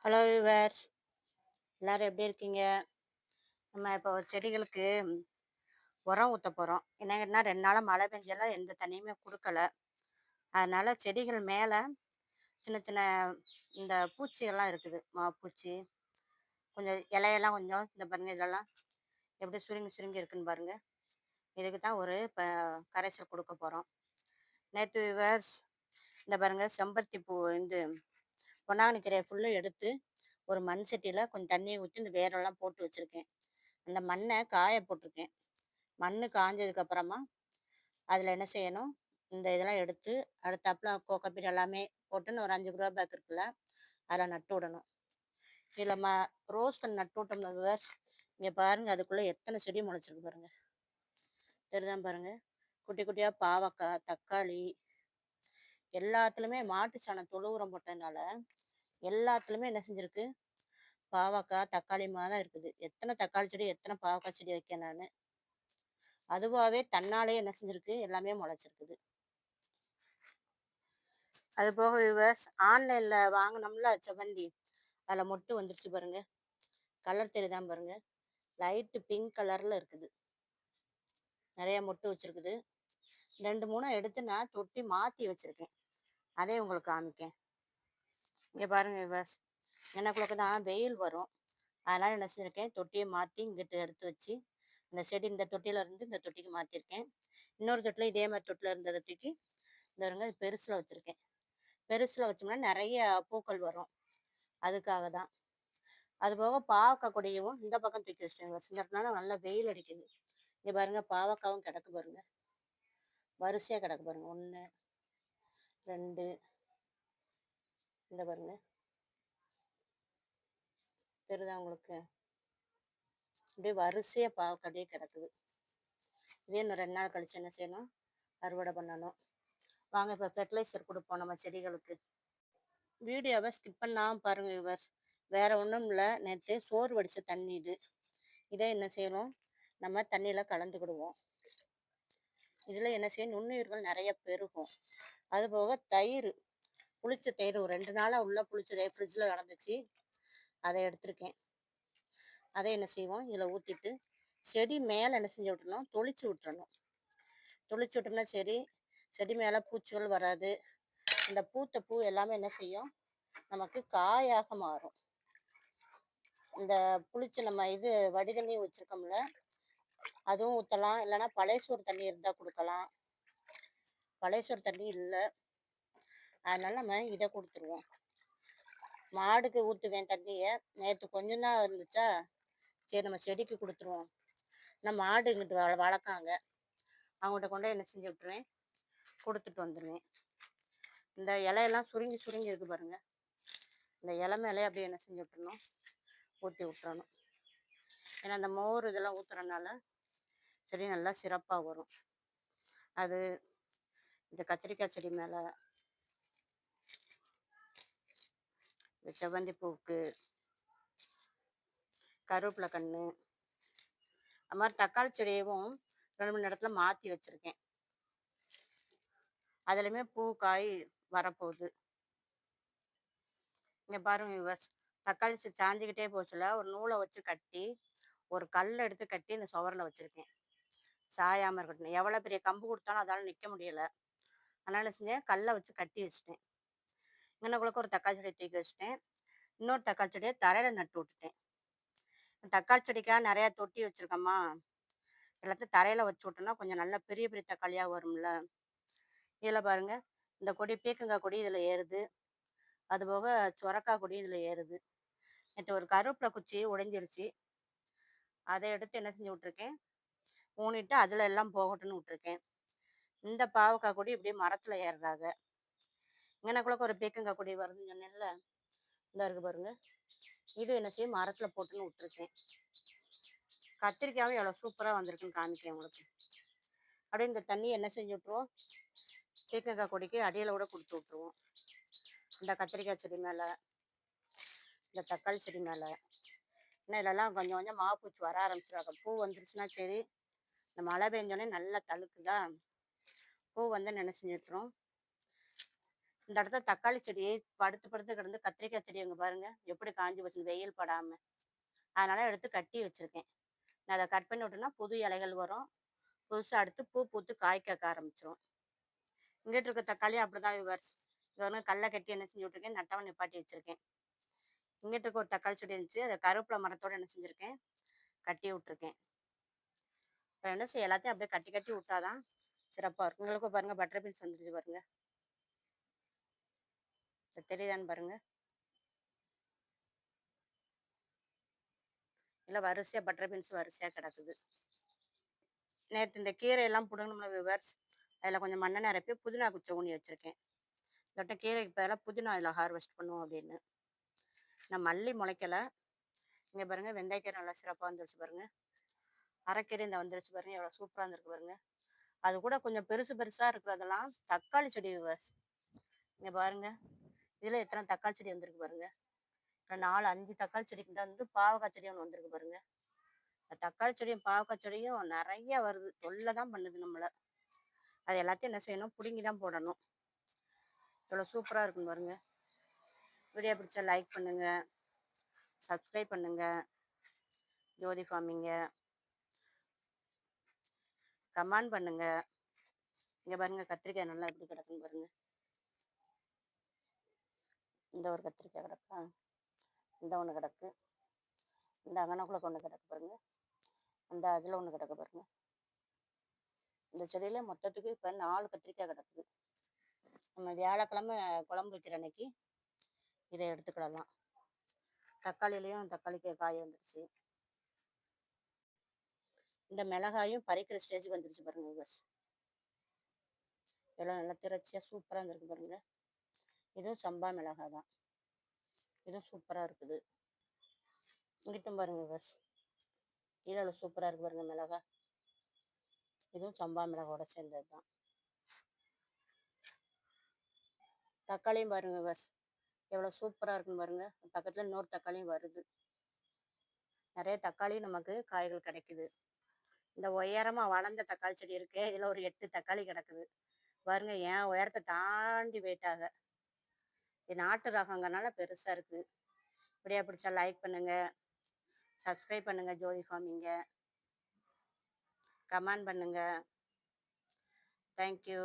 Hello viewers, எல்லாரும் எப்படி இருக்கீங்க? நம்ம இப்போ செடிகளுக்கு உரம் ஊற்ற போகிறோம். என்னங்கன்னா 2 நாளாக மழை பெஞ்செல்லாம் எந்த தண்ணியுமே கொடுக்கல. அதனால செடிகள் மேலே சின்ன சின்ன இந்த பூச்சிகள்லாம் இருக்குது. பூச்சி கொஞ்சம் இலையெல்லாம் கொஞ்சம் இந்த பாருங்க, இதெல்லாம் எப்படி சுருங்கி சுருங்கி இருக்குன்னு பாருங்க. இதுக்கு தான் ஒரு கரைசல் கொடுக்க போகிறோம். நேற்று விவர்ஸ், இந்த பாருங்க செம்பருத்தி பூ பொன்னாங்கண்ணி கீரையை ஃபுல்லும் எடுத்து ஒரு மண் சட்டியில் கொஞ்சம் தண்ணியை ஊற்றி இந்த வேரெல்லாம் போட்டு வச்சுருக்கேன். அந்த மண்ணை காய போட்டிருக்கேன். மண் காஞ்சதுக்கப்புறமா அதில் என்ன செய்யணும், இந்த இதெல்லாம் எடுத்து அடுத்தாப்புல கோகோபீட் எல்லாமே போட்டுன்னு ஒரு 5 க்ரோ பேக் இருக்குல்ல, அதில் நட்டு விடணும். இதில் ரோஸ் கன்று நட்டு விட்டோம்னா விவர்ஸ், இங்கே பாருங்கள் அதுக்குள்ளே எத்தனை செடி முளைச்சிருக்கு பாருங்கள். தெரியுதான் பாருங்கள். குட்டி குட்டியாக பாவக்காய், தக்காளி எல்லாத்துலேயுமே மாட்டு சாணம் தொழு உரம் போட்டதுனால எல்லாத்துலேயுமே என்ன செஞ்சுருக்கு, பாவக்காய் தக்காளிமா தான் இருக்குது. எத்தனை தக்காளி செடி எத்தனை பாவக்காய் செடி வைக்கேன் நான். அதுவாகவே தன்னாலே என்ன செஞ்சிருக்கு, எல்லாமே முளைச்சிருக்குது. அது போக விவர்ஸ், ஆன்லைனில் வாங்கினோம்ல செவ்வந்தி, அதில் மொட்டு வந்துருச்சு பாருங்க. கலர் தெரியுதான் பாருங்க, லைட்டு பிங்க் கலரில் இருக்குது. நிறைய மொட்டு வச்சுருக்குது. 2 3 எடுத்து நான் தொட்டி மாற்றி வச்சுருக்கேன். அதே உங்களுக்கு காமிக்கேன். இங்கே பாருங்க விவர்ஸ், எனக்குள்ளே தான் வெயில் வரும். அதனால் என்ன செஞ்சுருக்கேன், தொட்டியை மாற்றி இங்கிட்ட எடுத்து வச்சு இந்த செடி இந்த தொட்டியில் இருந்து இந்த தொட்டிக்கு மாற்றிருக்கேன். இன்னொரு தொட்டியில் இதே மாதிரி தொட்டியில் இருந்ததை தூக்கி இந்த இருங்க பெருசில் வச்சுருக்கேன். பெருசில் வச்சோம்னா நிறைய பூக்கள் வரும். அதுக்காக தான். அதுபோக பாவக்காய் கொடியும் இந்த பக்கம் தூக்கி வச்சிட்டேங்க. இந்த இடத்துல நல்லா வெயில் அடிக்குது. இங்கே பாருங்க, பாவக்காவும் கிடக்கு பாருங்க, வரிசையாக கிடக்கு பாருங்க. 1 2 இந்த பாருங்க, தெரியுதா உங்களுக்கு? அப்படியே வரிசையாக பாவக்காயே கிடக்குது. இதே இன்னும் 2 நாள் கழிச்சு என்ன செய்யணும், அறுவடை பண்ணணும். வாங்க இப்போ ஃபெர்டிலைசர் கொடுப்போம் நம்ம செடிகளுக்கு. வீடியோவை ஸ்கிப் பண்ணாமல் பாருங்க விவர்ஸ். வேறு ஒன்றும் இல்லை, நேற்று சோறு வடித்த தண்ணி இது. இதை என்ன செய்யணும், நம்ம தண்ணியில் கலந்துக்கிடுவோம். இதில் என்ன செய்யும், நுண்ணுயிர்கள் நிறைய பெருகும். அதுபோக தயிர், புளிச்ச தயிர் ஒரு 2 நாளாக உள்ள புளிச்ச தயிர் ஃப்ரிட்ஜில் கிடந்துச்சு, அதை எடுத்திருக்கேன். அதை என்ன செய்வோம், இதில் ஊற்றிட்டு செடி மேலே என்ன செஞ்சு விட்டுறணும், தொளிச்சு விட்டுறணும். தொளிச்சு விட்டோம்னா சரி, செடி மேலே பூச்சிகள் வராது. இந்த பூத்த பூ எல்லாமே என்ன செய்யும், நமக்கு காயாக மாறும். இந்த புளிச்ச நம்ம வடிதண்ணி வச்சுருக்கோம்ல, அதுவும் ஊற்றலாம். இல்லைன்னா பழைய சோறு தண்ணி இருந்தால் கொடுக்கலாம். பழைய சோறு தண்ணி இல்லை, அதனால நம்ம இதை கொடுத்துருவோம். மாடுக்கு ஊற்றுவேன் தண்ணியை. நேற்று கொஞ்சம் தான் இருந்துச்சா, சரி நம்ம செடிக்கு கொடுத்துருவோம். நான் மாடு இங்கிட்டு வளர்க்காங்க, அவங்கள்ட்ட கொண்டு என்ன செஞ்சு விட்டுருவேன், கொடுத்துட்டு வந்துடுவேன். இந்த இலையெல்லாம் சுருங்கி சுருங்கி இருக்கு பாருங்க, இந்த இலை மேலே அப்படியே என்ன செஞ்சு விட்டுறணும், ஊற்றி விட்டுறணும். ஏன்னா அந்த மோர் இதெல்லாம் ஊற்றுறதுனால செடி நல்லா சிறப்பாக வரும். அது இந்த கத்திரிக்காய் செடி மேலே, இந்த செவ்வந்தி பூவுக்கு, கருவேப்பிலை கன்று, அது மாதிரி தக்காளி செடியவும் 2 3 இடத்துல மாற்றி வச்சுருக்கேன். அதுலேயுமே பூ காய் வரப்போகுது. இங்கே பாருங்க விவர்ஸ், தக்காளி செடி சாஞ்சிக்கிட்டே போச்சுல, ஒரு நூலை வச்சு கட்டி ஒரு கல் எடுத்து கட்டி இந்த சுவரில் வச்சுருக்கேன், சாயாமல் இருக்கட்டும். எவ்வளோ பெரிய கம்பு கொடுத்தாலும் அதால் நிற்க முடியலை. அதனால் என்ன செஞ்சேன், கல்லை வச்சு கட்டி வச்சுட்டேன். இங்கனக்குள்ளே ஒரு தக்காளி செடியை தூக்கி வச்சுட்டேன். இன்னொரு தக்காளி செடியை தரையில் நட்டு விட்டுட்டேன். தக்காளி செடிக்காக நிறையா தொட்டி வச்சுருக்கோமா, எல்லாத்தையும் தரையில் வச்சு விட்டோம்னா கொஞ்சம் நல்லா பெரிய பெரிய தக்காளியாக வரும்ல. இதில் பாருங்கள், இந்த கொடி பீக்கங்காய் கொடி இதில் ஏறுது. அதுபோக சுரக்காய் கொடி இதில் ஏறுது. நேற்று ஒரு கருவேப்பிலை குச்சி உடைஞ்சிருச்சு, அதை எடுத்து என்ன செஞ்சு விட்ருக்கேன், ஊனிட்டு அதில் எல்லாம் போகட்டும்னு விட்ருக்கேன். இந்த பாவக்காய் கொடி இப்படியே மரத்தில் ஏறுறாங்க. இங்கனக்குள்ள ஒரு பீக்கங்காய் கொடி வருதுன்னு சொன்னேன்ல, இந்த இருக்கு பாருங்க, இது என்ன செய்யும், மரத்தில் போட்டுன்னு விட்ருக்கேன். கத்திரிக்காயும் எவ்வளோ சூப்பராக வந்திருக்குன்னு காமிக்கேன் உங்களுக்கு. அப்படியே இந்த தண்ணி என்ன செஞ்சு விட்ருவோம், பீக்கங்காய் கொடிக்கு அடியில் கூட கொடுத்து விட்ருவோம். இந்த கத்திரிக்காய் செடி மேலே, இந்த தக்காளி செடி மேலே, இன்னும் இதெல்லாம் கொஞ்சம் கொஞ்சம் மாப்பூச்சி வர ஆரம்பிச்சிருவாங்க. பூ வந்துருச்சுன்னா சரி, இந்த மழை பெஞ்சோடனே நல்லா தழுக்குதா, பூ வந்து என்ன செஞ்சுட்டுரும், இந்த இடத்துல தக்காளி செடி படுத்து படுத்து கிடந்து கத்திரிக்காய் செடி அங்கே பாருங்க எப்படி காஞ்சி போச்சு வெயில் படாமல். அதனால எடுத்து கட்டி வச்சுருக்கேன். நான் அதை கட் பண்ணி விட்டேன்னா புது இலைகள் வரும். புதுசாக அடுத்து பூ பூத்து காய் கேட்க ஆரம்பிச்சிரும். இங்கிட்டு இருக்க தக்காளி அப்படிதான் விவர்ஸ். இது வந்து கடல கட்டி என்ன செஞ்சு விட்ருக்கேன், நட்டவன் நிப்பாட்டி வச்சுருக்கேன். இங்கிட்டு இருக்க ஒரு தக்காளி செடி இருந்துச்சு, அதை கருவேப்பிலை மரத்தோட என்ன செஞ்சுருக்கேன், கட்டி விட்ருக்கேன். இப்போ என்ன செய்ய எல்லாத்தையும் அப்படியே கட்டி கட்டி விட்டாதான் சிறப்பாக இருக்கும். உங்களுக்கும் பாருங்கள் பட்டர் பீன்ஸ் வந்துருச்சு பாருங்க. தெரியுதான்னு பாருங்க. இல்லை வரிசையாக பட்டர் பீன்ஸ் வரிசையாக கிடக்குது. நேற்று இந்த கீரையெல்லாம் பிடுங்கணும்ல விவர்ஸ், அதில் கொஞ்சம் மண்ணெண்ணெய் நிரப்பி புதினா குச்சை ஊனி வச்சுருக்கேன். தொட்ட கீரைக்கு பதிலாக புதினா அதில் ஹார்வெஸ்ட் பண்ணுவோம் அப்படின்னு. நான் மல்லி முளைக்கலை. இங்கே பாருங்கள் வெந்தயக்கீரை நல்லா சிறப்பாக வந்துருச்சு பாருங்கள். அரைக்கீரை இந்த வந்துருச்சு பாருங்கள், எவ்வளோ சூப்பராக இருந்திருக்கு பாருங்கள். அது கூட கொஞ்சம் பெருசு பெருசாக இருக்கிறதெல்லாம் தக்காளி செடி விவர்ஸ். இங்கே பாருங்கள், இதில் எத்தனை தக்காளி செடி வந்திருக்கு பாருங்கள். 4 5 தக்காளி செடிக்கிட்ட வந்து பாவக்காய் செடி ஒன்று வந்திருக்கு பாருங்கள். தக்காளி செடியும் பாவக்காய் செடியும் நிறைய வருது, தொல்லை தான் பண்ணுது நம்மளை. அது எல்லாத்தையும் என்ன செய்யணும், பிடுங்கி தான் போடணும். இவ்வளோ சூப்பராக இருக்கும் பாருங்க. வீடியோ பிடிச்சா லைக் பண்ணுங்க, சப்ஸ்கிரைப் பண்ணுங்க. ஜோதி ஃபார்மிங்க கமெண்ட் பண்ணுங்க. இங்கே பாருங்க கத்திரிக்காய் நல்லா எப்படி கிடக்குன்னு பாருங்க. இந்த ஒரு கத்திரிக்காய் கிடக்கா, இந்த ஒன்று கிடக்கு, இந்த அங்கனக்குள்ள ஒன்று கிடக்கு பாருங்க, அந்த அதில் ஒன்று கிடக்கு பாருங்க. இந்த செடியில மொத்தத்துக்கு இப்போ 4 கத்திரிக்காய் கிடக்குது. நம்ம வியாழக்கிழமை குழம்பு வைக்கிற அன்னைக்கு இதை எடுத்துக்கிடலாம். தக்காளியிலையும் தக்காளிக்கு காய் வந்துருச்சு. இந்த மிளகாயும் பறிக்கிற ஸ்டேஜுக்கு வந்துருச்சு பாருங்க விவர்ஸ். எல்லாம் நல்லா திரட்சியாக சூப்பராக இருந்திருக்கு பாருங்க. இதுவும் சம்பா மிளகாய் தான், இதுவும் சூப்பராக இருக்குது. இங்கிட்டும் பாருங்க விவர்ஸ், இதில் சூப்பராக இருக்கு பாருங்க மிளகாய். இதுவும் சம்பா மிளகாவோட சேர்ந்தது தான். தக்காளியும் பாருங்க விவர்ஸ், எவ்வளோ சூப்பராக இருக்குன்னு பாருங்க. பக்கத்தில் இன்னொரு தக்காளியும் வருது. நிறைய தக்காளி நமக்கு காய்கள் கிடைக்குது. இந்த உயரமாக வளர்ந்த தக்காளி செடி இருக்கு, இதில் ஒரு 8 தக்காளி கிடக்குது பாருங்க. ஏன் உயரத்தை தாண்டி போயிட்டாங்க. இது நாட்டு ரகங்கிறனால பெருசாக இருக்குது. இப்படியா பிடிச்சா லைக் பண்ணுங்க, சப்ஸ்கிரைப் பண்ணுங்க. ஜோதி ஃபார்மிங்க கமெண்ட் பண்ணுங்க. தேங்க்யூ.